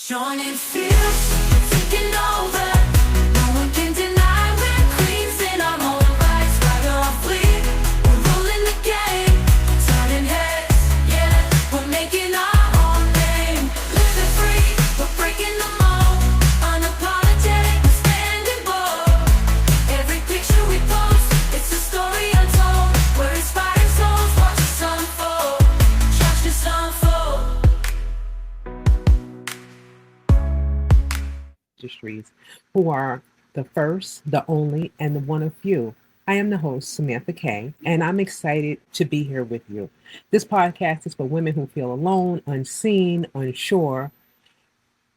Joining fields, taking over. No one can deny we're queens in our own right. Swagger on fleek, we're ruling the game. Turning heads, yeah, we're making our own name. Living free, we're breaking the mold. Unapologetic, we're standing bold. Every picture we post, it's a story untold. We're inspiring souls, watch us unfold. Watch us unfold. Industries, who are the first, the only, and the one of few. I am the host, Samantha Kaye, and I'm excited to be here with you. This podcast is for women who feel alone, unseen, unsure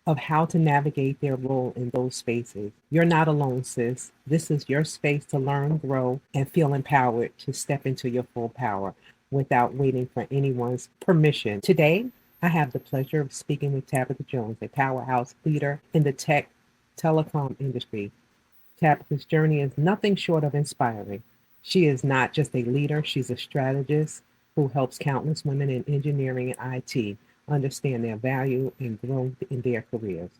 of how to navigate their role in those spaces. You're not alone, sis. This is your space to learn, grow, and feel empowered to step into your full power without waiting for anyone's permission. Today, I have the pleasure of speaking with Tabatha Jones, a powerhouse leader in the telecom industry. Tabatha's journey is nothing short of inspiring. She is not just a leader, she's a strategist who helps countless women in engineering and IT understand their value and grow in their careers.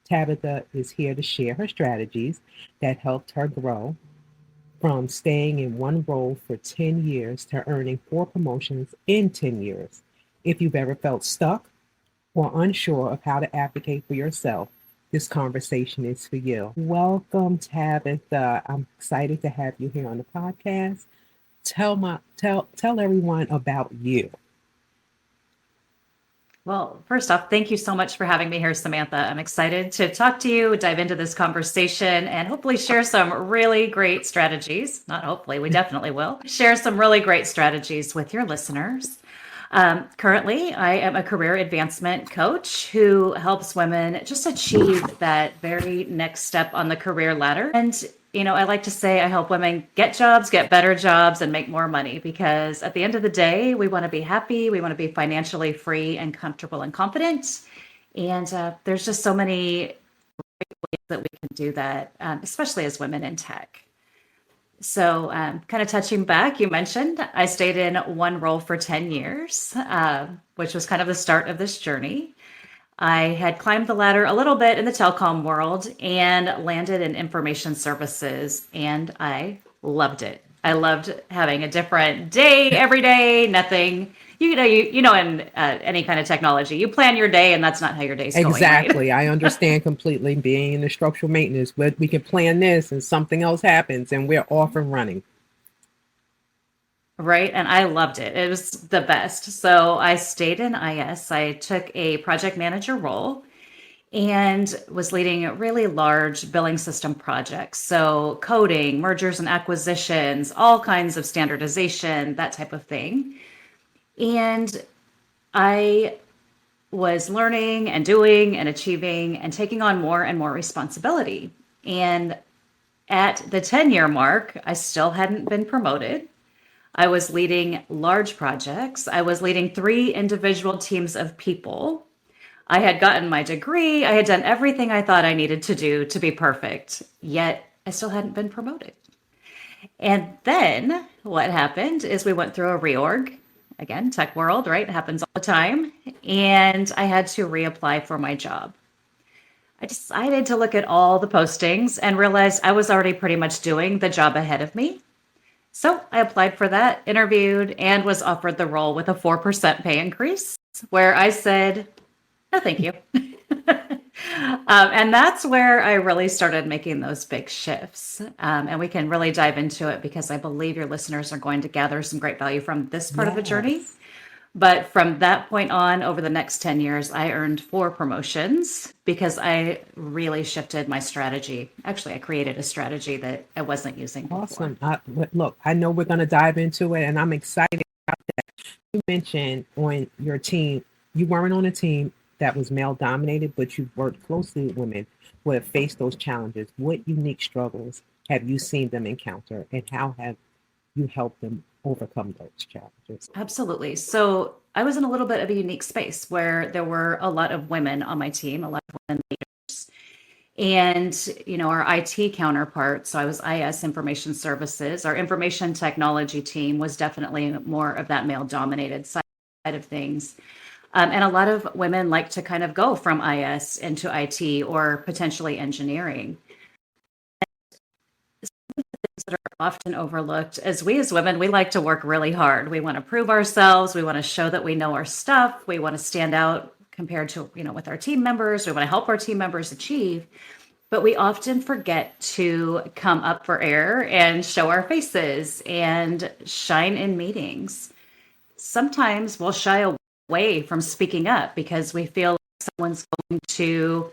Tabatha is here to share her strategies that helped her grow from staying in one role for 10 years to earning 4 promotions in 10 years. If you've ever felt stuck or unsure of how to advocate for yourself, this conversation is for you. Welcome, Tabatha. I'm excited to have you here on the podcast. Tell everyone about you. Well, first off, thank you so much for having me here, Samantha. I'm excited to talk to you, dive into this conversation, and hopefully share some really great strategies. Not hopefully, we definitely will. Share some really great strategies with your listeners. Currently, I am a career advancement coach who helps women just achieve that very next step on the career ladder. And, I like to say I help women get jobs, get better jobs, and make more money, because at the end of the day, we want to be happy. We want to be financially free and comfortable and confident. And there's just so many great ways that we can do that, especially as women in tech. So kind of touching back, you mentioned I stayed in one role for 10 years, which was kind of the start of this journey. I had climbed the ladder a little bit in the telecom world and landed in information services, and I loved it. I loved having a different day every day, nothing. In any kind of technology, you plan your day and that's not how your day's going. Exactly. Right? I understand completely being in the structural maintenance, but we can plan this and something else happens and we're off and running. Right. And I loved it. It was the best. So I stayed in IS. I took a project manager role and was leading really large billing system projects. So coding, mergers and acquisitions, all kinds of standardization, that type of thing. And I was learning and doing and achieving and taking on more and more responsibility. And at the 10-year mark, I still hadn't been promoted. I was leading large projects. I was leading 3 individual teams of people. I had gotten my degree. I had done everything I thought I needed to do to be perfect, yet I still hadn't been promoted. And then what happened is we went through a reorg. Again, tech world, right? It happens all the time. And I had to reapply for my job. I decided to look at all the postings and realized I was already pretty much doing the job ahead of me. So I applied for that, interviewed, and was offered the role with a 4% pay increase, where I said, no, thank you. And that's where I really started making those big shifts. And we can really dive into it because I believe your listeners are going to gather some great value from this part of the journey. But from that point on, over the next 10 years, I earned 4 promotions because I really shifted my strategy. Actually, I created a strategy that I wasn't using before. Awesome. Look, I know we're going to dive into it, and I'm excited about that. You mentioned on your team, you weren't on a team that was male dominated, but you worked closely with women who have faced those challenges. What unique struggles have you seen them encounter, and how have you helped them overcome those challenges? Absolutely. So I was in a little bit of a unique space where there were a lot of women on my team, a lot of women leaders. And, our IT counterpart, so I was IS Information Services, our information technology team was definitely more of that male dominated side of things. And a lot of women like to kind of go from IS into IT or potentially engineering. That are often overlooked as we as women, we like to work really hard. We want to prove ourselves. We want to show that we know our stuff. We want to stand out compared to, with our team members. We want to help our team members achieve. But we often forget to come up for air and show our faces and shine in meetings. Sometimes we'll shy away from speaking up because we feel like someone's going to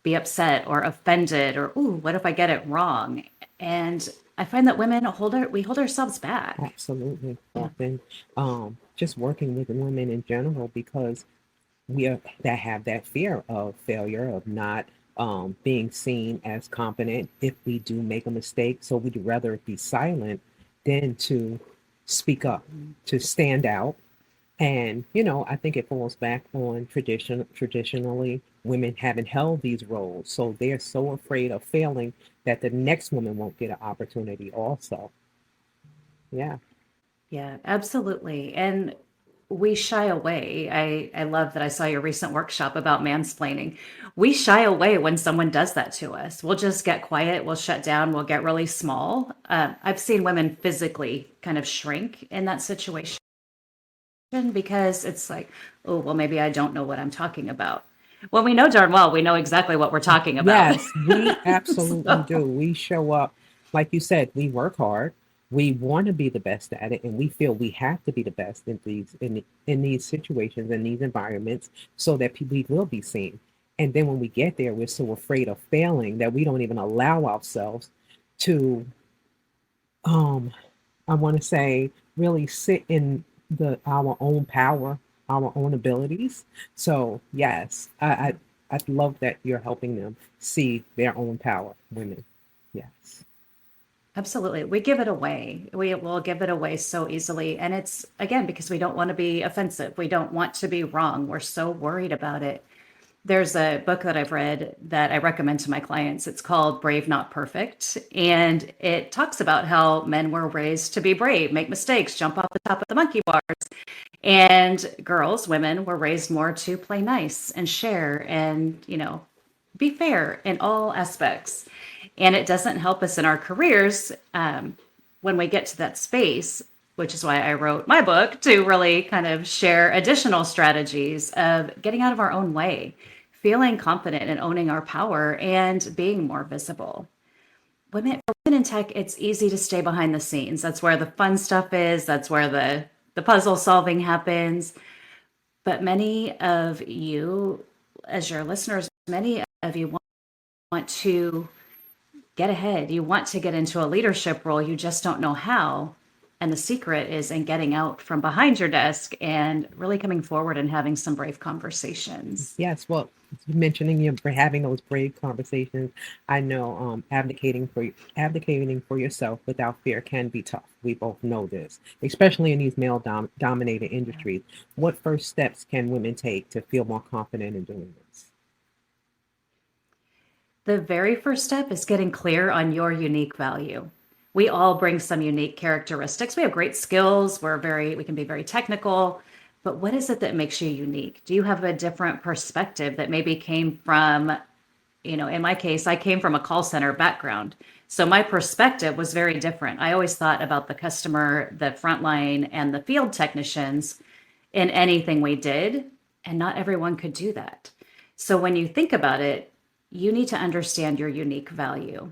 be upset or offended or, ooh, what if I get it wrong? And I find that women we hold ourselves back. Absolutely. Often, just working with women in general because we are that have that fear of failure, of not being seen as competent if we do make a mistake. So we'd rather be silent than to speak up, to stand out. And I think it falls back on traditionally women haven't held these roles, so they're so afraid of failing that the next woman won't get an opportunity also. Yeah. Yeah, absolutely. And we shy away. I love that I saw your recent workshop about mansplaining. We shy away when someone does that to us. We'll just get quiet, we'll shut down, we'll get really small. I've seen women physically kind of shrink in that situation because it's like, oh, well, maybe I don't know what I'm talking about. Well, we know darn well we know exactly what we're talking about. Yes, we absolutely So, do. We show up, like you said, we work hard. We want to be the best at it, and we feel we have to be the best in these situations, in these environments, so that we will be seen. And then when we get there, we're so afraid of failing that we don't even allow ourselves to um I want to say really sit in the our own power, our own abilities. So yes, I love that you're helping them see their own power, women. Yes. absolutely. We give it away. We will give it away so easily. And it's, again, because we don't want to be offensive. We don't want to be wrong. We're so worried about it. There's a book that I've read that I recommend to my clients. It's called Brave Not Perfect. And it talks about how men were raised to be brave, make mistakes, jump off the top of the monkey bars. And girls, women were raised more to play nice and share and, be fair in all aspects. And it doesn't help us in our careers when we get to that space, which is why I wrote my book to really kind of share additional strategies of getting out of our own way, feeling confident and owning our power and being more visible. For women in tech, it's easy to stay behind the scenes. That's where the fun stuff is. That's where the puzzle solving happens. But many of you, as your listeners, many of you want to get ahead. You want to get into a leadership role. You just don't know how. And the secret is in getting out from behind your desk and really coming forward and having some brave conversations. Yes. Well, mentioning you having those brave conversations, I know advocating for yourself without fear can be tough. We both know this, especially in these male dominated industries. What first steps can women take to feel more confident in doing this? The very first step is getting clear on your unique value. We all bring some unique characteristics. We have great skills. We can be very technical, but what is it that makes you unique? Do you have a different perspective that maybe came from, in my case, I came from a call center background. So my perspective was very different. I always thought about the customer, the frontline, and the field technicians in anything we did, and not everyone could do that. So when you think about it, you need to understand your unique value.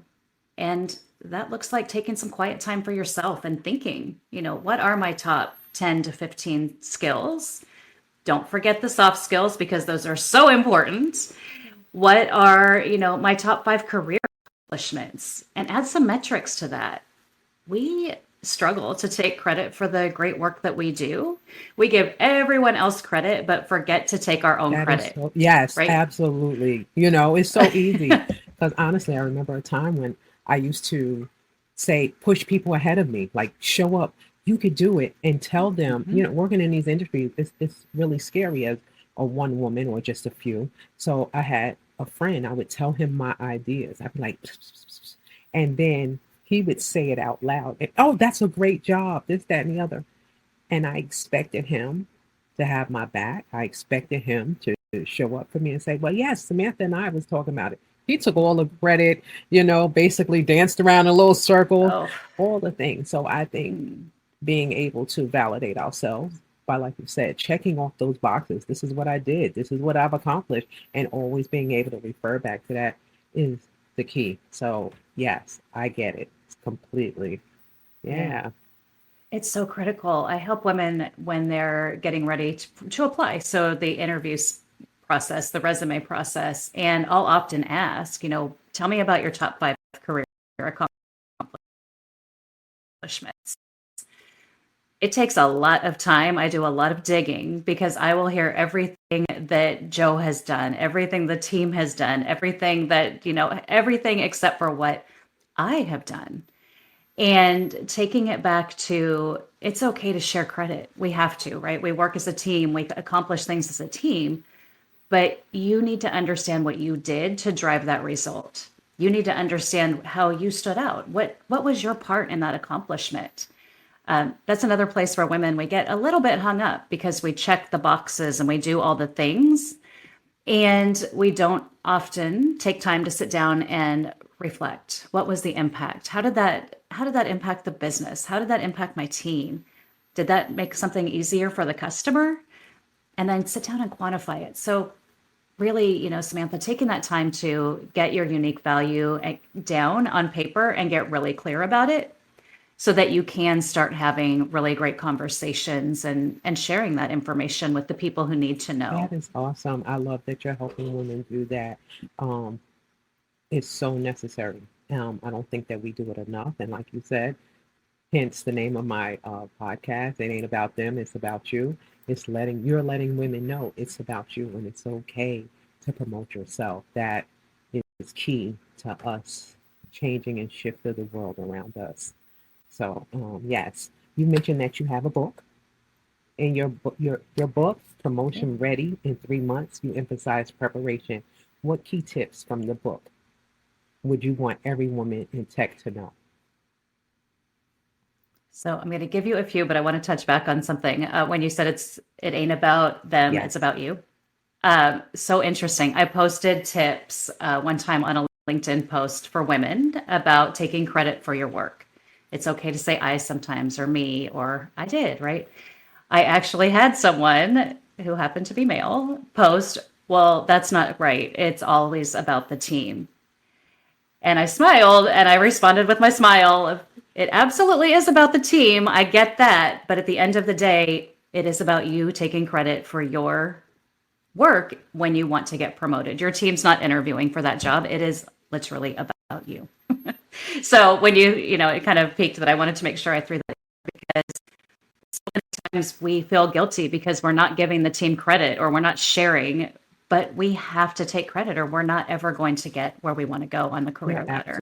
And that looks like taking some quiet time for yourself and thinking, what are my top 10 to 15 skills? Don't forget the soft skills because those are so important. What are, my top 5 career accomplishments? And add some metrics to that. We struggle to take credit for the great work that we do. We give everyone else credit, but forget to take our own That is credit, so, yes, right? absolutely. It's so easy because honestly, I remember a time when I used to say, push people ahead of me, like show up, you could do it, and tell them, Mhm. working in these industries, it's really scary as a one woman or just a few. So I had a friend, I would tell him my ideas. I'd be like, and then he would say it out loud. And, oh, that's a great job, this, that, and the other. And I expected him to have my back. I expected him to show up for me and say, well, yes, Samantha and I was talking about it. He took all the credit, basically danced around in a little circle, Oh, all the things. So I think mm, being able to validate ourselves by, like you said, checking off those boxes. This is what I did. This is what I've accomplished. And always being able to refer back to that is the key. So, yes, I get it completely. yeah. Yeah. It's so critical. I help women when they're getting ready to apply. So the process, the resume process, and I'll often ask, tell me about your top 5 career accomplishments. It takes a lot of time. I do a lot of digging because I will hear everything that Joe has done, everything the team has done, everything that, everything except for what I have done. And taking it back to it's okay to share credit. We have to, right? We work as a team, we accomplish things as a team, but you need to understand what you did to drive that result. You need to understand how you stood out. What was your part in that accomplishment? That's another place where women we get a little bit hung up because we check the boxes and we do all the things, and we don't often take time to sit down and reflect. What was the impact? How did that impact the business? How did that impact my team? Did that make something easier for the customer? And then sit down and quantify it. So really, Samantha, taking that time to get your unique value down on paper and get really clear about it so that you can start having really great conversations and sharing that information with the people who need to know. That is awesome. I love that you're helping women do that. Um, it's so necessary. I don't think that we do it enough. And like you said, hence the name of my podcast. It ain't about them, it's about you. You're letting women know it's about you and it's okay to promote yourself. That is key to us changing and shifting the world around us. So yes, you mentioned that you have a book. In your book, Yeah. Promotion Ready in 3 months, you emphasize preparation. What key tips from the book would you want every woman in tech to know? So I'm going to give you a few, but I want to touch back on something. When you said it ain't about them, it's Yes. about you. So interesting. I posted tips one time on a LinkedIn post for women about taking credit for your work. It's okay to say I sometimes, or me, or I did, right? I actually had someone who happened to be male post, well, that's not right. It's always about the team. And I smiled and I responded with my smile. It absolutely is about the team. I get that. But at the end of the day, it is about you taking credit for your work when you want to get promoted. Your team's not interviewing for that job. It is literally about you. So when it kind of peaked that I wanted to make sure I threw that because sometimes we feel guilty because we're not giving the team credit or we're not sharing, but we have to take credit or we're not ever going to get where we want to go on the You're career ladder.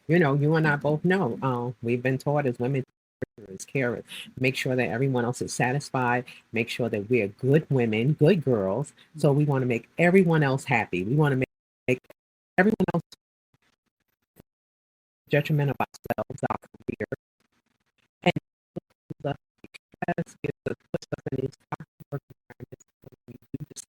absolutely you and I both know. We've been taught as women is care, make sure that everyone else is satisfied, make sure that we're good women, good girls. So we want to make everyone else happy. We want to make everyone else detriment of ourselves, our career, and the stress puts us in these toxic work environments.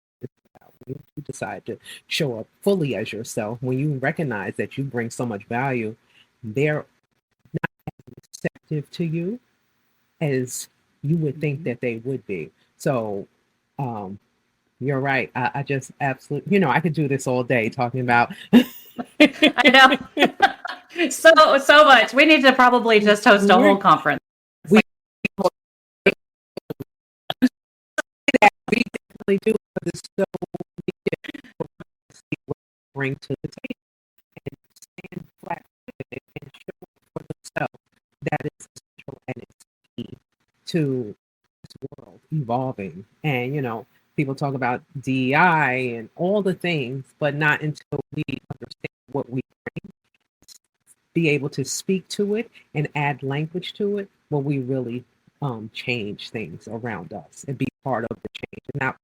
When you decide to show up fully as yourself, when you recognize that you bring so much value, they're receptive to you as you would think Mhm. that they would be. So um, you're right. I just absolutely, I could do this all day talking about. I know. So much. We need to probably just host a whole We're, conference. we we definitely do, but it's so bring to the table and stand flat and show for themselves. That is essential and it's key to this world evolving. And people talk about DEI and all the things, but not until we understand what we be able to speak to it and add language to it, will we really change things around us and be part of the change and not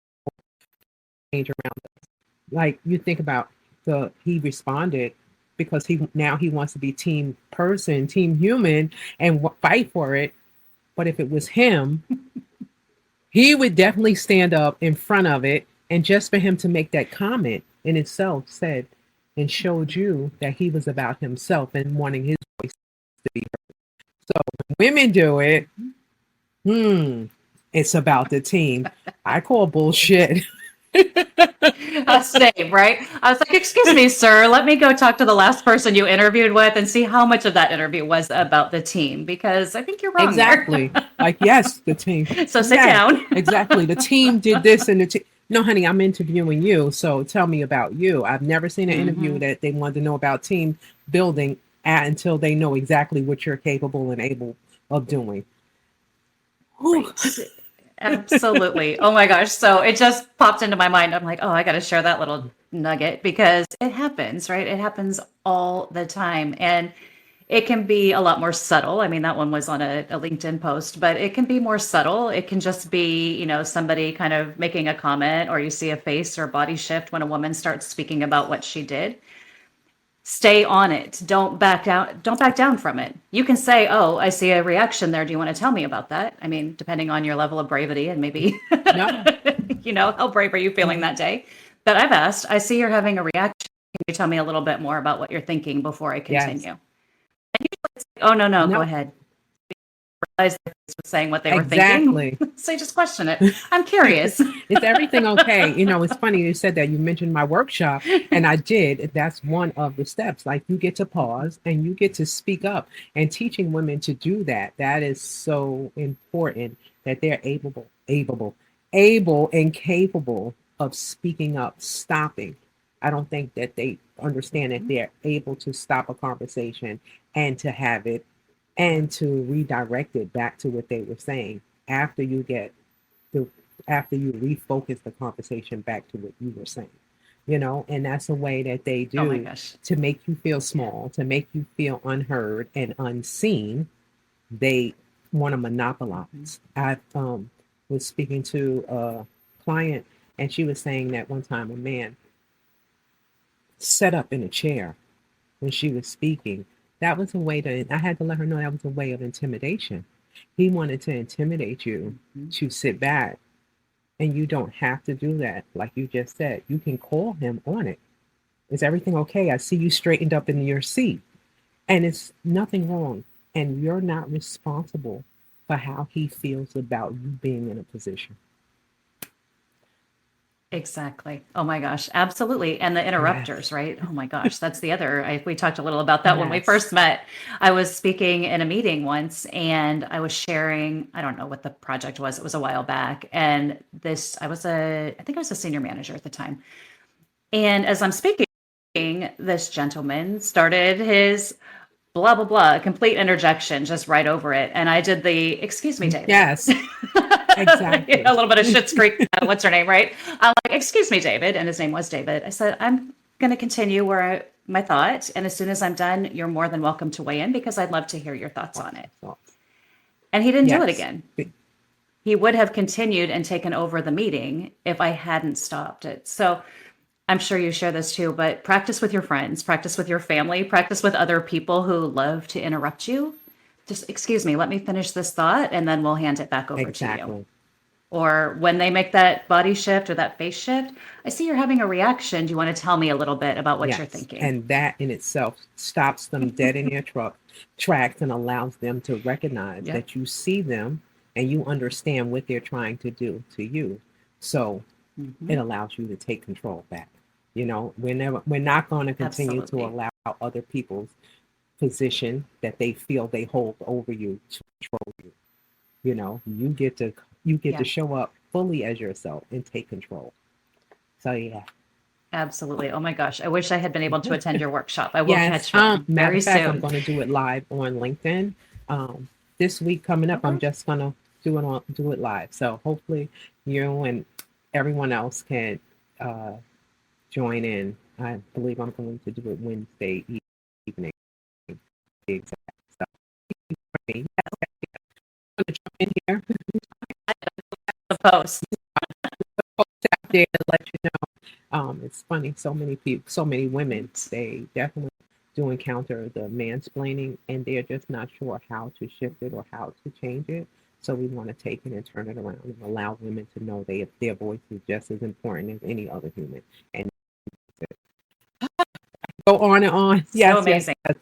change around us. Like you think about he responded because he wants to be team person, team human, and fight for it. But if it was him, he would definitely stand up in front of it. And just for him to make that comment in itself said and showed you that he was about himself and wanting his voice to be heard. So when women do it, it's about the team. I call bullshit. Same, right? I was like, excuse me, sir, let me go talk to the last person you interviewed with and see how much of that interview was about the team, because I think you're wrong there. Exactly. Like, yes, the team. So sit Yeah, down. exactly. The team did this and the team. No, honey, I'm interviewing you. So tell me about you. I've never seen an interview Hmm. that they wanted to know about team building until they know exactly what you're capable and able of doing. Whew. Right. Absolutely. Oh my gosh. So it just popped into my mind. I'm like, oh, I got to share that little nugget because it happens, right? It happens all the time. And it can be a lot more subtle. I mean, that one was on a LinkedIn post, but it can be more subtle. It can just be, somebody kind of making a comment, or you see a face or body shift when a woman starts speaking about what she did. Stay on it. Don't back down. Don't back down from it. You can say, "Oh, I see a reaction there. Do you want to tell me about that?" I mean, depending on your level of bravery and maybe, No. how brave are you feeling that day? But I've asked, I see you're having a reaction. Can you tell me a little bit more about what you're thinking before I Yes. continue? Oh, no, no, go No. ahead. Realize they was saying what they were thinking. Exactly. So you just question it. I'm curious. Is everything okay? It's funny you said that. You mentioned my workshop, and I did. That's one of the steps. Like, you get to pause and you get to speak up, and teaching women to do that. That is so important that they're able and capable of speaking up, stopping. I don't think that they understand that they're able to stop a conversation and to have it and to redirect it back to what they were saying after you get the after you refocus the conversation back to what you were saying, and that's a way that they Oh my do gosh. to make you feel Yeah. small, to make you feel unheard and unseen. They want to Mhm. monopolize. I was speaking to a client, and she was saying that one time a man sat up in a chair when she was speaking. That was a way to, I had to let her know that was a way of intimidation. He wanted to intimidate you Mhm. to sit back, and you don't have to do that. Like you just said, you can call him on it. Is everything okay? I see you straightened up in your seat, and it's nothing wrong. And you're not responsible for how he feels about you being in a position. Exactly. Oh my gosh, absolutely. And the interrupters, Yes. right? Oh my gosh, that's the other. We talked a little about that when we Yes. first met. I was speaking in a meeting once and I was sharing, I don't know what the project was. It was a while back. And I think I was a senior manager at the time. And as I'm speaking, this gentleman started his blah, blah, blah, complete interjection just right over it. And I did the, excuse me, David. Yes. A Exactly. little bit of Schitt's Creek. What's her name, right? I'm like, excuse me, David. And his name was David. I said, I'm going to continue my thought. And as soon as I'm done, you're more than welcome to weigh in because I'd love to hear your thoughts on it. So, And he didn't do it yes. again. He would have continued and taken over the meeting if I hadn't stopped it. So I'm sure you share this too, but practice with your friends, practice with your family, practice with other people who love to interrupt you. Just, excuse me, let me finish this thought and then we'll hand it back over to you. Exactly. Or when they make that body shift or that face shift, I see you're having a reaction. Do you want to tell me a little bit about what you're Yes, thinking? and that in itself stops them dead in their tracks and allows them to recognize Yep. that you see them and you understand what they're trying to do to you. So it Hmm. allows you to take control back. We're not going to continue to Absolutely. allow other people's position that they feel they hold over you to control you. You get to Yeah, show up fully as yourself and take control. So yeah. absolutely. Oh my gosh. I wish I had been able to attend your workshop. I will Yes. catch one Matter very of fact, I'm soon. going to do it live on LinkedIn. Um, this week coming up, I'm Okay. just going to do it live. So hopefully you and everyone else can uh, join in. I believe I'm going to do it Wednesday evening. To be exact. So, yes, I'm going to jump in here The post. out there to let you know. It's funny. So many people, so many women, Right. they definitely do encounter the mansplaining, and they're just not sure how to shift it or how to change it. So we want to take it and turn it around and allow women to know their voice is just as important as any other human. And go on and on. So Yes, yes, amazing. yes,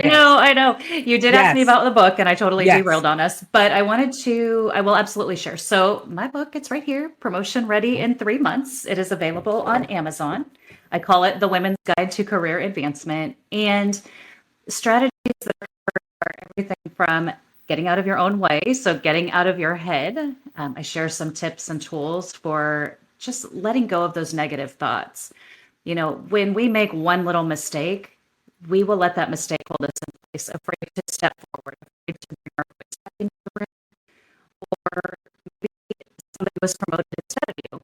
I know. You did ask me yes, about the book and I totally yes. derailed on us, but I will absolutely share. So my book, it's right here, Promotion Ready in 3 Months. It is available on Amazon. I call it The Women's Guide to Career Advancement, and strategies that are everything from getting out of your own way. So getting out of your head. I share some tips and tools for just letting go of those negative thoughts. When we make one little mistake, we will let that mistake hold us in place, afraid to step forward, afraid to bring our voice back into the room, or maybe somebody was promoted instead of you.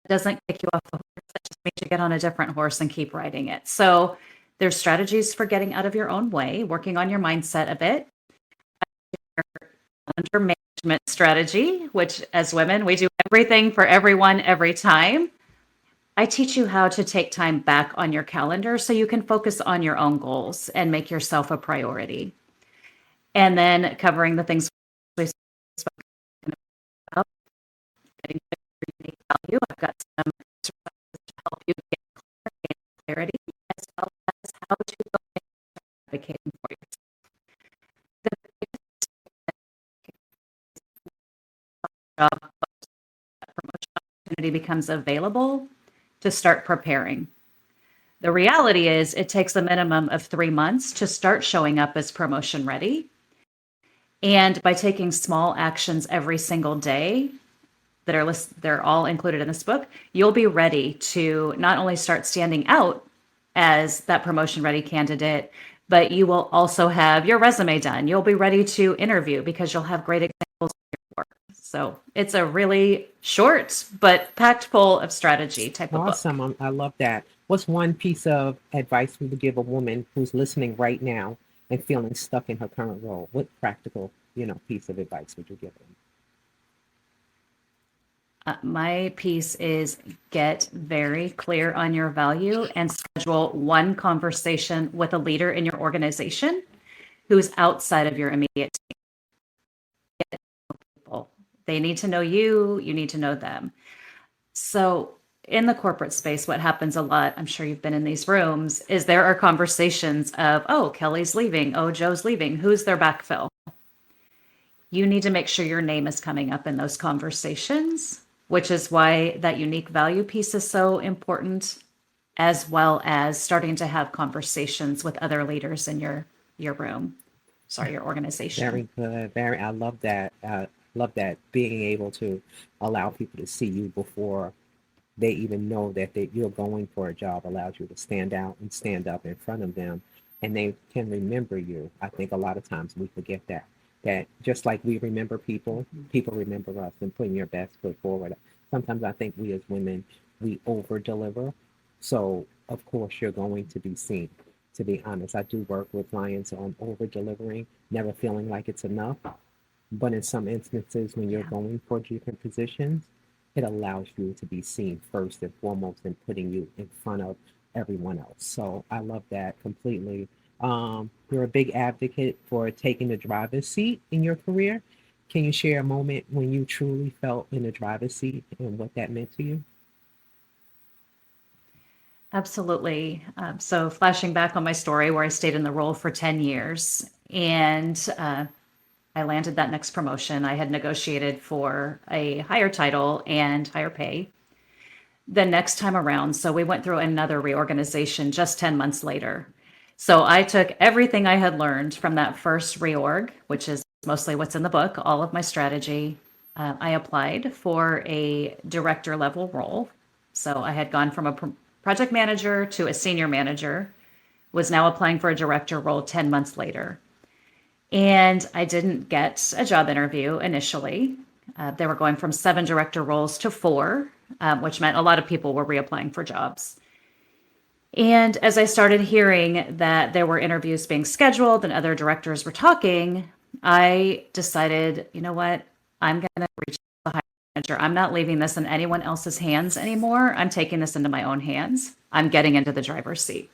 It doesn't kick you off the horse. That just makes you get on a different horse and keep riding it. So there's strategies for getting out of your own way, working on your mindset a bit. Under management strategy, which as women, we do everything for everyone every time. I teach you how to take time back on your calendar so you can focus on your own goals and make yourself a priority. And then covering the things we spoke about, getting to your unique value. I've got some exercises to help you get clarity, as well as how to go advocating for yourself. The job promotion opportunity becomes available, to start preparing. The reality is it takes a minimum of 3 months to start showing up as promotion ready. And by taking small actions every single day they're all included in this book, you'll be ready to not only start standing out as that promotion ready candidate, but you will also have your resume done. You'll be ready to interview because you'll have great examples of your work. So it's a really short but packed full of strategy type of book. Awesome. I love that. What's one piece of advice we would give a woman who's listening right now and feeling stuck in her current role? What practical, piece of advice would you give them? My piece is get very clear on your value and schedule one conversation with a leader in your organization who's outside of your immediate team. Get to know people. They need to know you, you need to know them. So in the corporate space, what happens a lot, I'm sure you've been in these rooms, is there are conversations of, oh, Kelly's leaving, oh, Joe's leaving, who's their backfill? You need to make sure your name is coming up in those conversations, which is why that unique value piece is so important, as well as starting to have conversations with other leaders in your room, your organization. Very good. Very. I love that. Love that being able to allow people to see you before they even know that you're going for a job allows you to stand out and stand up in front of them, and they can remember you. I think a lot of times we forget that just like we remember people, people remember us, and putting your best foot forward. Sometimes I think we as women, we over deliver. So of course you're going to be seen. To be honest, I do work with clients on over delivering, never feeling like it's enough. But in some instances, when you're Yeah. going for different positions, it allows you to be seen first and foremost and putting you in front of everyone else. So I love that completely. You're a big advocate for taking the driver's seat in your career. Can you share a moment when you truly felt in the driver's seat and what that meant to you? Absolutely. So, flashing back on my story where I stayed in the role for 10 years and I landed that next promotion. I had negotiated for a higher title and higher pay the next time around. So, we went through another reorganization just 10 months later. So, I took everything I had learned from that first reorg, which is mostly what's in the book, all of my strategy. I applied for a director level role. So I had gone from a project manager to a senior manager, was now applying for a director role 10 months later. And I didn't get a job interview initially. They were going from 7 director roles to 4, which meant a lot of people were reapplying for jobs. And as I started hearing that there were interviews being scheduled and other directors were talking, I decided, you know what? I'm going to reach the hiring manager. I'm not leaving this in anyone else's hands anymore. I'm taking this into my own hands. I'm getting into the driver's seat.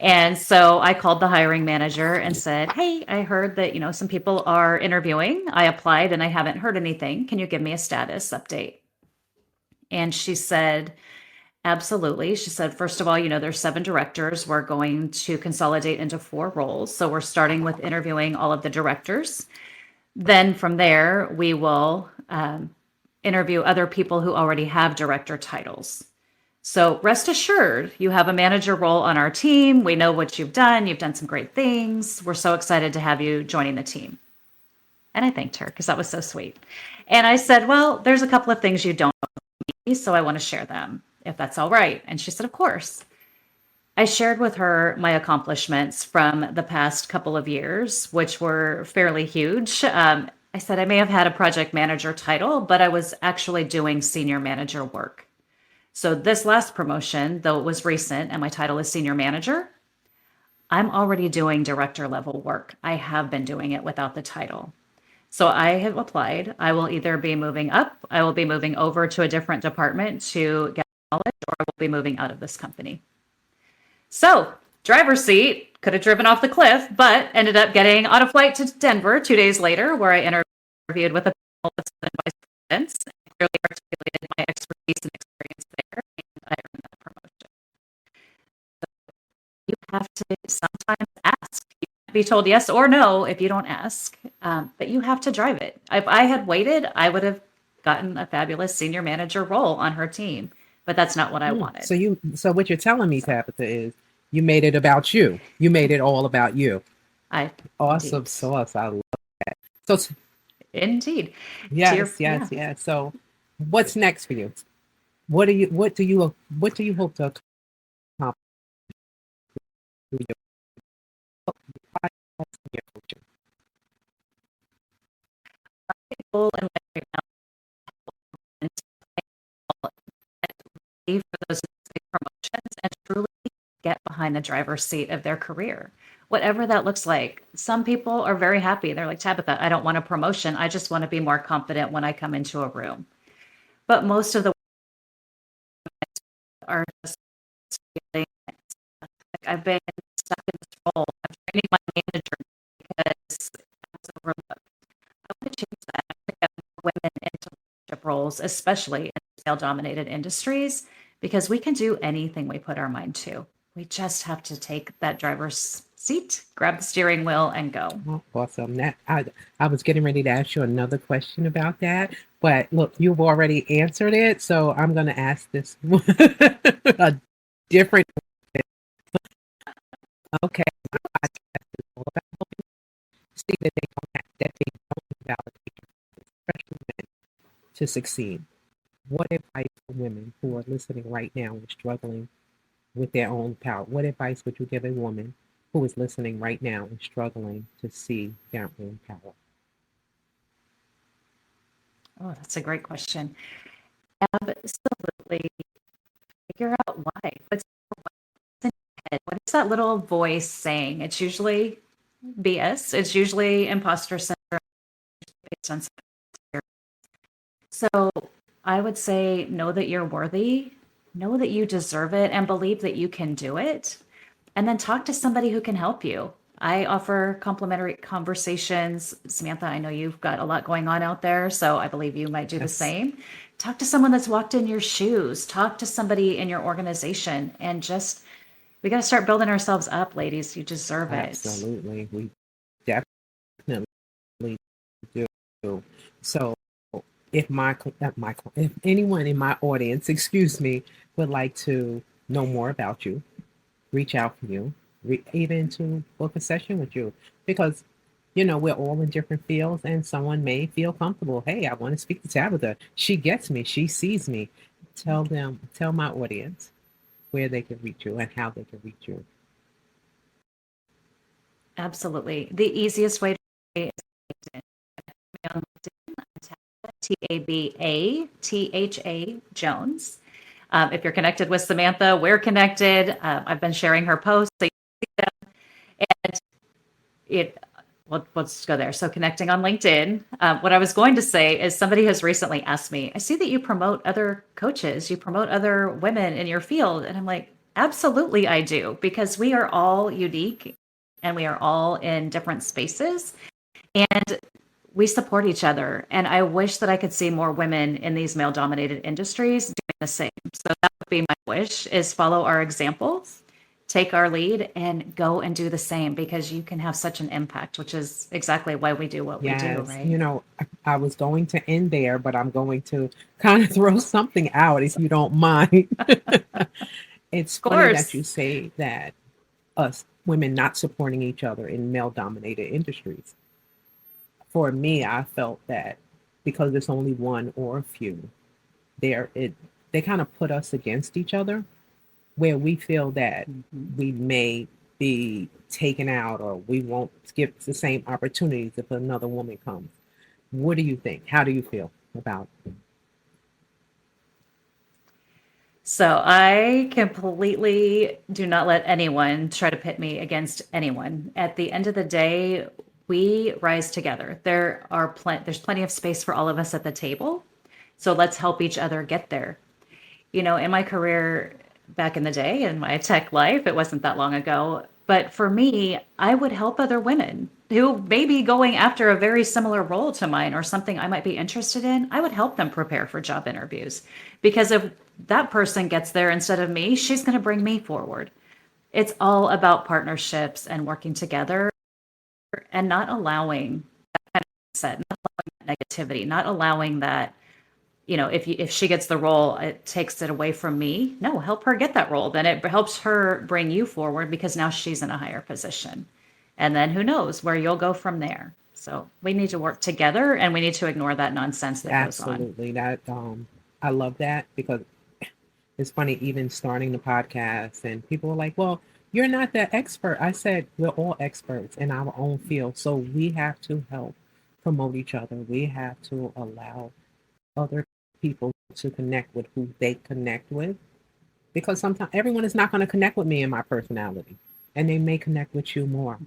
And so I called the hiring manager and said, "Hey, I heard that, some people are interviewing. I applied and I haven't heard anything. Can you give me a status update?" And she said, "Absolutely." She said, "First of all, there's 7 directors. We're going to consolidate into 4 roles. So we're starting with interviewing all of the directors. Then from there, we will interview other people who already have director titles. So rest assured, you have a manager role on our team. We know what you've done. You've done some great things. We're so excited to have you joining the team." And I thanked her because that was so sweet. And I said, "Well, there's a couple of things you don't know, so I want to share them, if that's all right." And she said, "Of course." I shared with her my accomplishments from the past couple of years, which were fairly huge. I said I may have had a project manager title, but I was actually doing senior manager work. So this last promotion, though it was recent and my title is senior manager, I'm already doing director level work. I have been doing it without the title. So I have applied. I will either be moving up, I will be moving over to a different department to get knowledge, or I will be moving out of this company. So, driver's seat, could have driven off the cliff, but ended up getting on a flight to Denver 2 days later, where I interviewed with a panel of 7 vice presidents and clearly articulated my expertise and experience there, and I earned that promotion. You have to sometimes ask. You can't be told yes or no if you don't ask, but you have to drive it. If I had waited, I would have gotten a fabulous senior manager role on her team, but that's not what I wanted. So what you're telling me, Tabatha, is you made it about you. You made it all about you. Awesome Indeed. sauce. I love that. So Indeed. yes. So what's next for you? What do you hope to accomplish through your coaching? Goal in life right now is to for those big promotions and truly get behind the driver's seat of their career, whatever that looks like. Some people are very happy. They're like, "Tabatha, I don't want a promotion. I just want to be more confident when I come into a room." But most of the are just feeling like I've been stuck in this role. I'm training my manager because I was overlooked. I want to change that. I want to get more women into leadership roles, especially in male-dominated industries, because we can do anything we put our mind to. We just have to take that driver's seat, grab the steering wheel, and go. Oh, awesome. I was getting ready to ask you another question about that, but look, you've already answered it, so I'm going to ask this a different. Okay, my podcast is all about helping see that they don't validate, especially men, to succeed. What advice for women who are listening right now and struggling with their own power? What advice would you give a woman who is listening right now and struggling to see their own power? Oh, that's a great question. Absolutely. Figure out why. What's in your head? What is that little voice saying? It's usually BS. It's usually imposter syndrome based on so I would say know that you're worthy, know that you deserve it, and believe that you can do it. And then talk to somebody who can help you. I offer complimentary conversations. Samantha, I know you've got a lot going on out there, so I believe you might do the Yes. same. Talk to someone that's walked in your shoes. Talk to somebody in your organization, and we got to start building ourselves up, ladies. You deserve it. Absolutely. We definitely do. So if if anyone in my audience, excuse me, would like to know more about you, reach out for you, even to book a session with you, because we're all in different fields, and someone may feel comfortable. Hey, I want to speak to Tabatha. She gets me. She sees me. Tell my audience where they can reach you and how they can reach you. Absolutely. The easiest way to is LinkedIn. On LinkedIn, I'm Tabatha Jones. If you're connected with Samantha, we're connected. I've been sharing her posts, so you see them. And let's go there. So connecting on LinkedIn. What I was going to say is somebody has recently asked me, "I see that you promote other coaches, you promote other women in your field." And I'm like, Absolutely, I do, because we are all unique and we are all in different spaces and we support each other. And I wish that I could see more women in these male dominated industries doing the same. So that would be my wish is follow our example, take our lead and go and do the same because you can have such an impact, which is exactly why we do what we do, Yes, right? I was going to end there, but I'm going to kind of throw something out if you don't mind. It's Of funny that you course. say that us women not supporting each other in male dominated industries. For me, I felt that because there's only one or a few, there it they kind of put us against each other where we feel that Mhm. we may be taken out or we won't get the same opportunities if another woman comes. What do you think? How do you feel about So I completely do not let anyone try to pit me against anyone. At the end of the day, we rise together. There's plenty of space for all of us at the table. So let's help each other get there. In my career back in the day, in my tech life, it wasn't that long ago. But for me, I would help other women who may be going after a very similar role to mine or something I might be interested in. I would help them prepare for job interviews because if that person gets there instead of me, she's going to bring me forward. It's all about partnerships and working together and not allowing said, not allowing that negativity, not allowing that if she gets the role, it takes it away from me. No, help her get that role. Then it helps her bring you forward because now she's in a higher position. And then who knows where you'll go from there. So we need to work together and we need to ignore that nonsense that goes on. absolutely that I love that because it's funny even starting the podcast and people are like, "Well, you're not the expert." I said, "We're all experts in our own field, so we have to help promote each other. We have to allow other people to connect with who they connect with because sometimes everyone is not going to connect with me and my personality and they may connect with you more.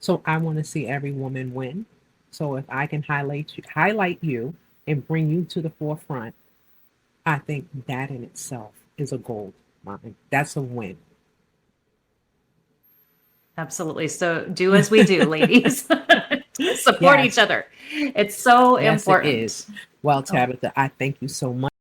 So I want to see every woman win. So if I can highlight you and bring you to the forefront, I think that in itself is a gold mine. That's a win. Absolutely. So do as we do, ladies. Support each Yes, other. It's so yes, it is. important. Well, Oh, Tabitha, I thank you so much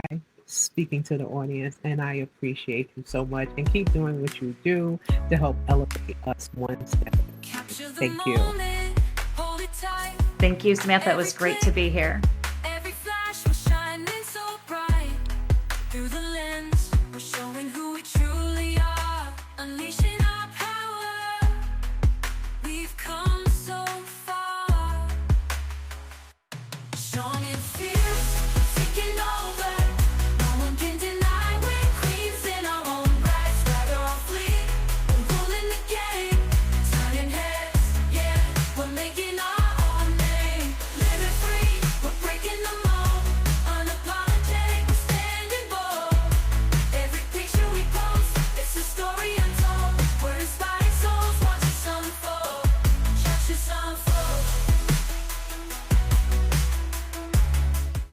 for speaking to the audience, and I appreciate you so much. And keep doing what you do to help elevate us one step. Capture the Thank you. moment, hold it tight. thank you, Samantha. It Every was great to click, be here. every flash was shining so bright through the